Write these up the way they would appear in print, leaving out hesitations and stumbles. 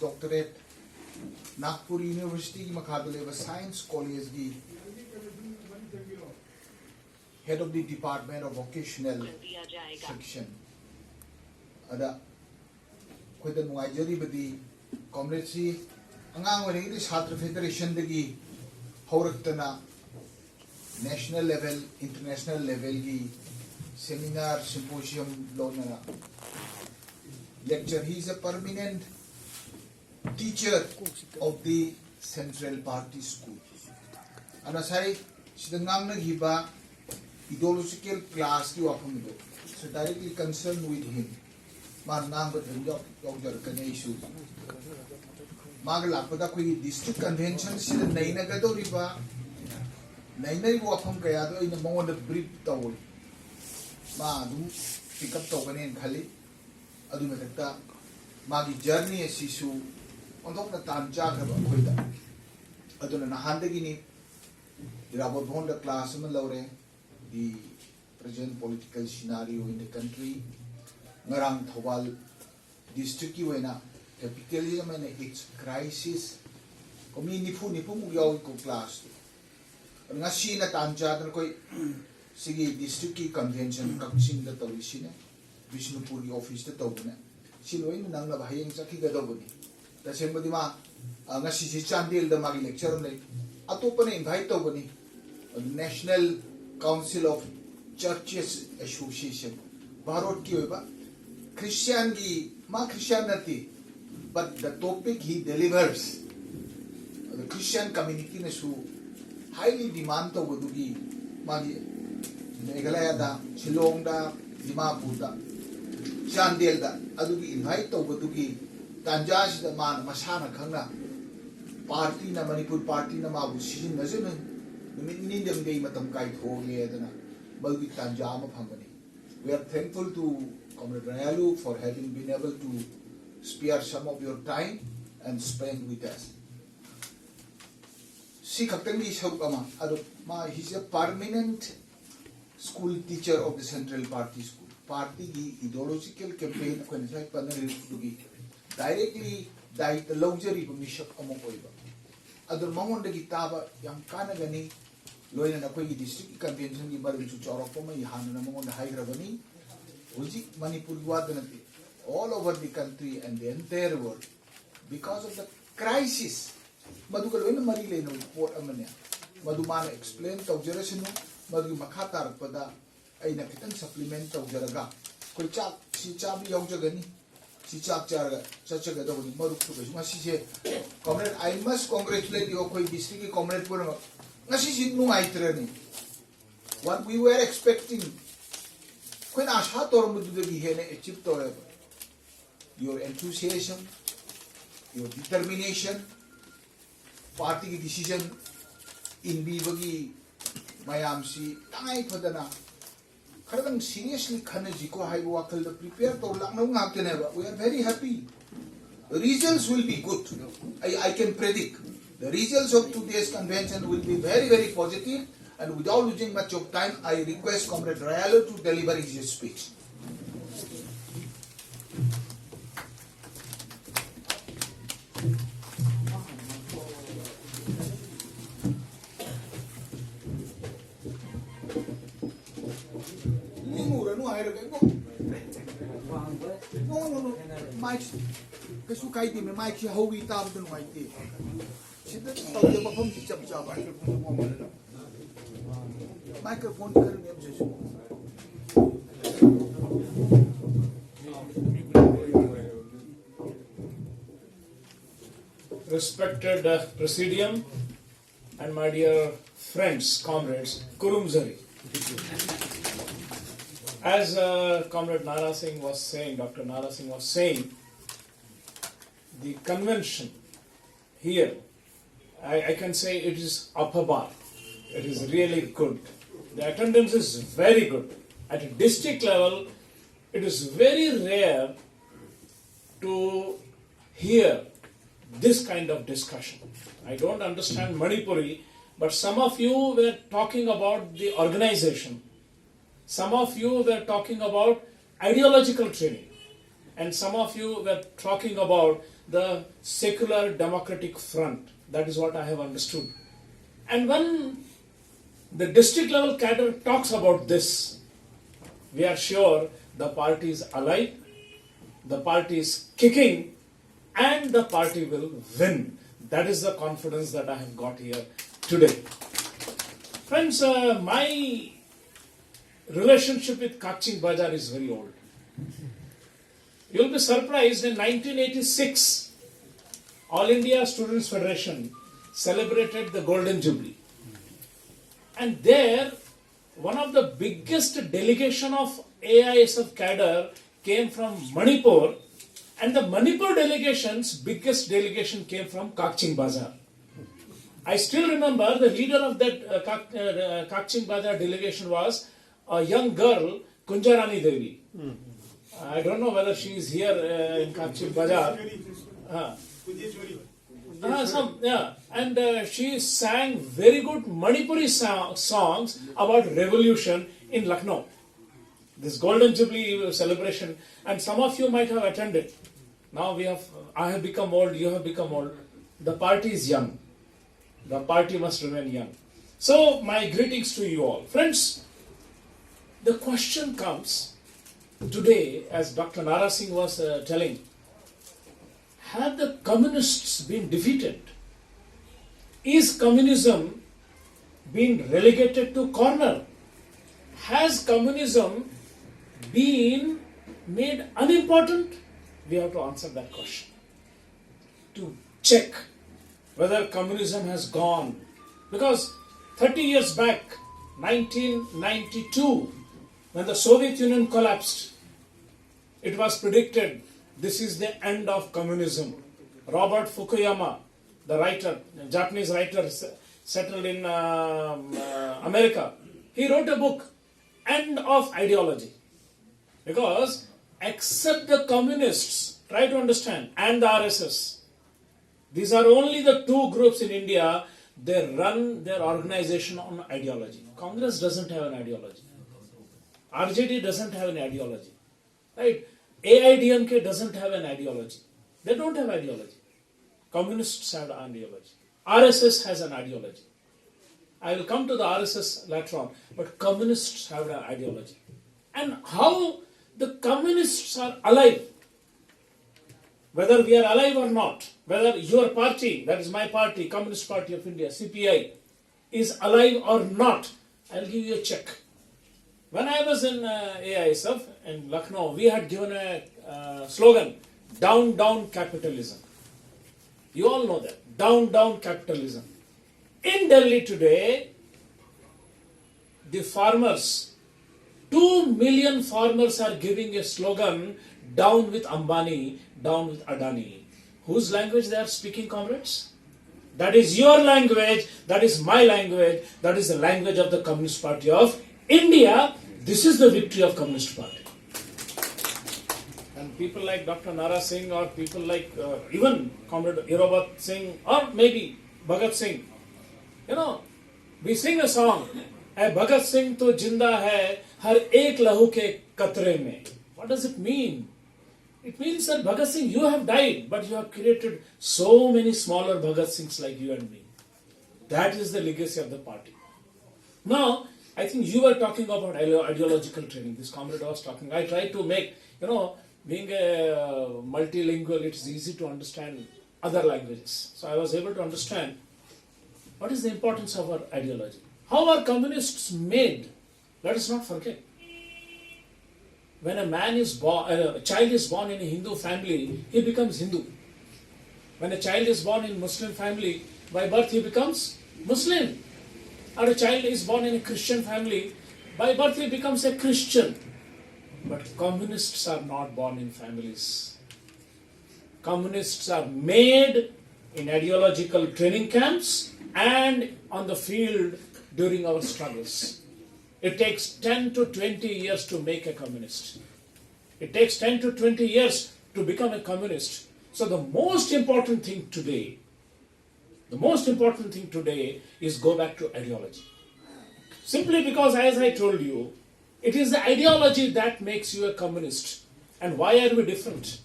doctorate Nagpur University ki makaduleva Science College ki head of the Department of Vocational Section. Ada koida nuaijari badi comrade si angang wari di Chhatra Federation dagi hauratana national level, international level ki seminar, symposium lona lecture. He is a permanent teacher of the Central Party School. And as I said, the ideological class ki wafam do. So directly concerned with him. Man nang but the issue. Magla pada koi district convention si the naina gado riba. Naina wafam kaya do in a moment of brief tawul. Ma do pick up token khali. Adu matakta magi journey as issue. On top of the Tanja Koida. I don't know Handagini, the Rabot Honda class, the present political scenario in the country, Narang Thobal district, capitalism and its crisis. Nipu Yoko class. Nasina Tanja, the Sigi district convention, Kaksin the Torisine, Vishnupuri office the Tobuna. Siloin Nanga Bahayang Saki Gadobuni. The same with the Nasi Chandil, the Magi lecture, Atopani invite Tobani, National Council of Churches Association, Barot Kyoba, Christianity, but the topic he delivers, the Christian community who highly demand Tobugi, Magi, Megalayada, Shilongda, Dimapurda, Chandilda, Adugi invite Tobugi. Tanjas the man Masana Kanga party na Manipur party na Mabu Shin Nazin, the Minindam Day Matam Kite Ho Yedana, Baldi Tanjama Company. We are thankful to Comrade Rayalu for having been able to spare some of your time and spend with us. Si Kaptangi Shokama, Adopma, he's a permanent school teacher of the Central Party School. Party ideological campaign when it's like Panari directly died the luxury of Mishak Amokoiba. Other Mamon de Gitaba, Yam Kanagani, Loyan Akoi district convention, Gibarin to Chorokoma, Yahan among the High Ravani, Uji Manipur Guadanati, all over the country and the entire world, because of the crisis. Madukal in the Marileno, Port Amania. Madumana explained Taujerasino, Madu Makatar Pada, a Nakitan supplement of Jaraga. Kochak, Sichabi Yongjagani. Comrade, I must congratulate you for district comrade. What we were expecting, your enthusiasm, your determination, party decision in Bivagi, Mayamsi, Tangai Padana. Seriously, prepare we are very happy. The results will be good. I can predict. The results of today's convention will be very, very positive. And without losing much of time, I request Comrade Rayalo to deliver his speech. No. Mike, because you can't even Mike, how we talk to my day. She doesn't talk about home to chop microphone. Respected Presidium and my dear friends, comrades, Kurumzari. As Comrade Nara Singh was saying, Dr. Nara Singh was saying, the convention here, I can say it is upper bar. It is really good. The attendance is very good. At a district level, it is very rare to hear this kind of discussion. I don't understand Manipuri, but some of you were talking about the organization. Some of you were talking about ideological training. And some of you were talking about the secular democratic front. That is what I have understood. And when the district level cadre talks about this, we are sure the party is alive, the party is kicking, and the party will win. That is the confidence that I have got here today. Friends, my relationship with Kaching Bajar is very old. You will be surprised, in 1986, All India Students Federation celebrated the Golden Jubilee. And there, one of the biggest delegation of AISF cadre came from Manipur, and the Manipur delegation's biggest delegation came from Kaching Bajar. I still remember the leader of that Kaching Bajar delegation was a young girl, Kunjarani Devi. I don't know whether she is here in Kaching Bajar. And she sang very good Manipuri songs about revolution in Lucknow. This Golden Jubilee celebration, and some of you might have attended. Now I have become old, you have become old. The party is young. The party must remain young. So, my greetings to you all. Friends, the question comes today, as Dr. Nara Singh was telling, have the communists been defeated? Is communism been relegated to corner? Has communism been made unimportant? We have to answer that question. To check whether communism has gone. Because 30 years back, 1992, when the Soviet Union collapsed, it was predicted this is the end of communism. Robert Fukuyama, the writer, Japanese writer settled in America, he wrote a book, End of Ideology. Because except the communists, try to understand, and the RSS, these are only the two groups in India, they run their organization on ideology. Congress doesn't have an ideology. RJD doesn't have an ideology. Right? AIDMK doesn't have an ideology. They don't have ideology. Communists have an ideology. RSS has an ideology. I will come to the RSS later on, but communists have an ideology. And how the communists are alive, whether we are alive or not, whether your party, that is my party, Communist Party of India, CPI, is alive or not, I'll give you a check. When I was in AISF in Lucknow, we had given a slogan, down, down capitalism. You all know that, down, down capitalism. In Delhi today, the farmers, 2 million farmers are giving a slogan, down with Ambani, down with Adani. Whose language they are speaking, comrades? That is your language, that is my language, that is the language of the Communist Party of India. This is the victory of Communist Party. And people like Dr. Nara Singh, or people like even Comrade Irobat Singh, or maybe Bhagat Singh, we sing a song, "Hai Bhagat Singh to jinda hai, har ek lahu ke katre mein." What does it mean? It means that Bhagat Singh, you have died, but you have created so many smaller Bhagat Singhs like you and me. That is the legacy of the party. Now, I think you were talking about ideological training. This comrade was talking. I tried to make, being a multilingual, it's easy to understand other languages. So I was able to understand what is the importance of our ideology. How are communists made? Let us not forget. When a child is born in a Hindu family, he becomes Hindu. When a child is born in a Muslim family, by birth he becomes Muslim. Or a child is born in a Christian family, by birth he becomes a Christian. But communists are not born in families. Communists are made in ideological training camps and on the field during our struggles. It takes 10 to 20 years to make a communist. It takes 10 to 20 years to become a communist. So the most important thing today is go back to ideology. Simply because, as I told you, it is the ideology that makes you a communist. And why are we different?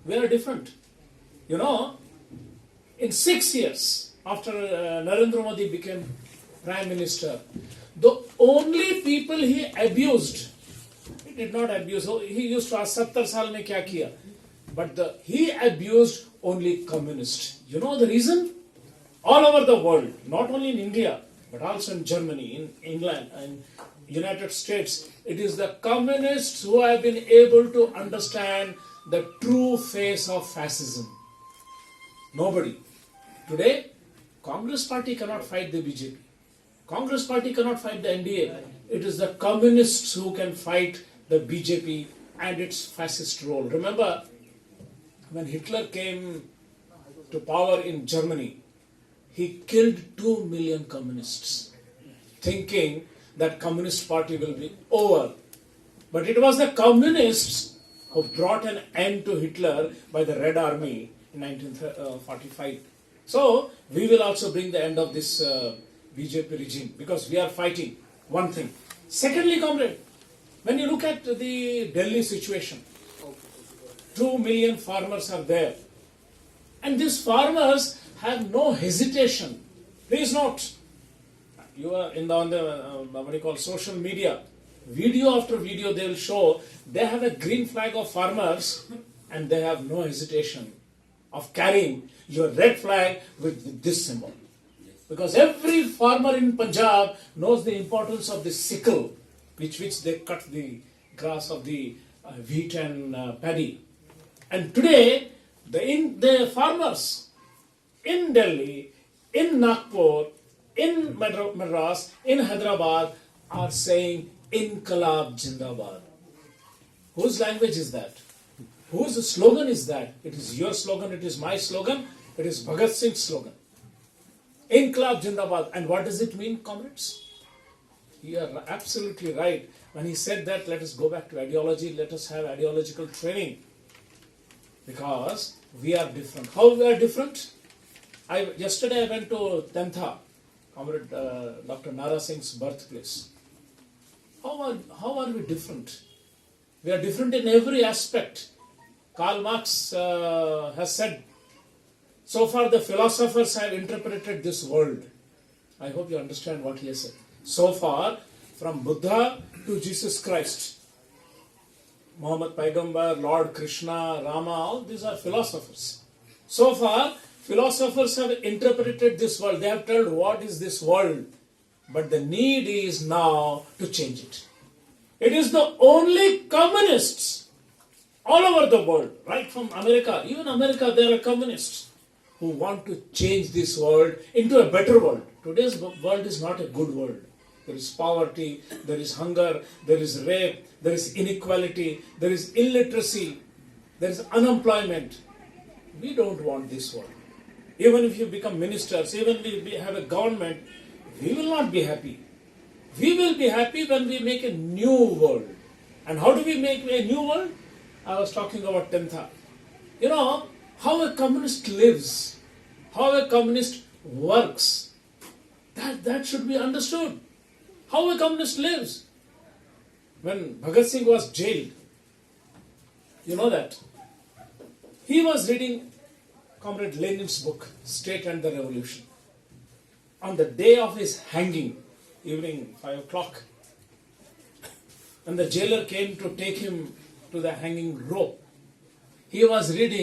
We are different. You know, in 6 years after Narendra Modi became Prime Minister, the only people he abused, he did not abuse, he used to ask 70 saal mein kya kiya, but he abused only communists. You know the reason? All over the world, not only in India, but also in Germany, in England, and United States, it is the communists who have been able to understand the true face of fascism. Nobody. Today, Congress party cannot fight the BJP. Congress party cannot fight the NDA. It is the communists who can fight the BJP and its fascist role. Remember, when Hitler came to power in Germany, he killed 2 million communists, thinking that Communist Party will be over. But it was the communists who brought an end to Hitler by the Red Army in 1945. So, we will also bring the end of this BJP regime because we are fighting one thing. Secondly, comrade, when you look at the Delhi situation, 2 million farmers are there. And these farmers have no hesitation. Please note, you are on the what do you call social media, video after video they will show they have a green flag of farmers and they have no hesitation of carrying your red flag with this symbol. Because every farmer in Punjab knows the importance of the sickle, which they cut the grass of the wheat and paddy. And today, the farmers in Delhi, in Nagpur, in Madras, in Hyderabad are saying Inqilab Jindabad. Whose language is that? Whose slogan is that? It is your slogan, it is my slogan, it is Bhagat Singh's slogan. Inqilab Jindabad. And what does it mean, comrades? You are absolutely right. When he said that, let us go back to ideology, let us have ideological training. Because we are different. How we are different? Yesterday I went to Tentha, Comrade Dr. Nara Singh's birthplace. How are we different? We are different in every aspect. Karl Marx has said, so far the philosophers have interpreted this world. I hope you understand what he has said. So far, from Buddha to Jesus Christ, Muhammad Paigambar, Lord Krishna, Rama, all these are philosophers. So far, philosophers have interpreted this world. They have told what is this world. But the need is now to change it. It is the only communists all over the world, right from America, even America, there are communists who want to change this world into a better world. Today's world is not a good world. There is poverty, there is hunger, there is rape, there is inequality, there is illiteracy, there is unemployment. We don't want this world. Even if you become ministers, even if we have a government, we will not be happy. We will be happy when we make a new world. And how do we make a new world? I was talking about Tentha. You know, how a communist lives, how a communist works, that should be understood. How a communist lives. When Bhagat Singh was jailed, you know that, he was reading Comrade Lenin's book, State and the Revolution. On the day of his hanging, evening 5 o'clock, when the jailer came to take him to the hanging rope, he was reading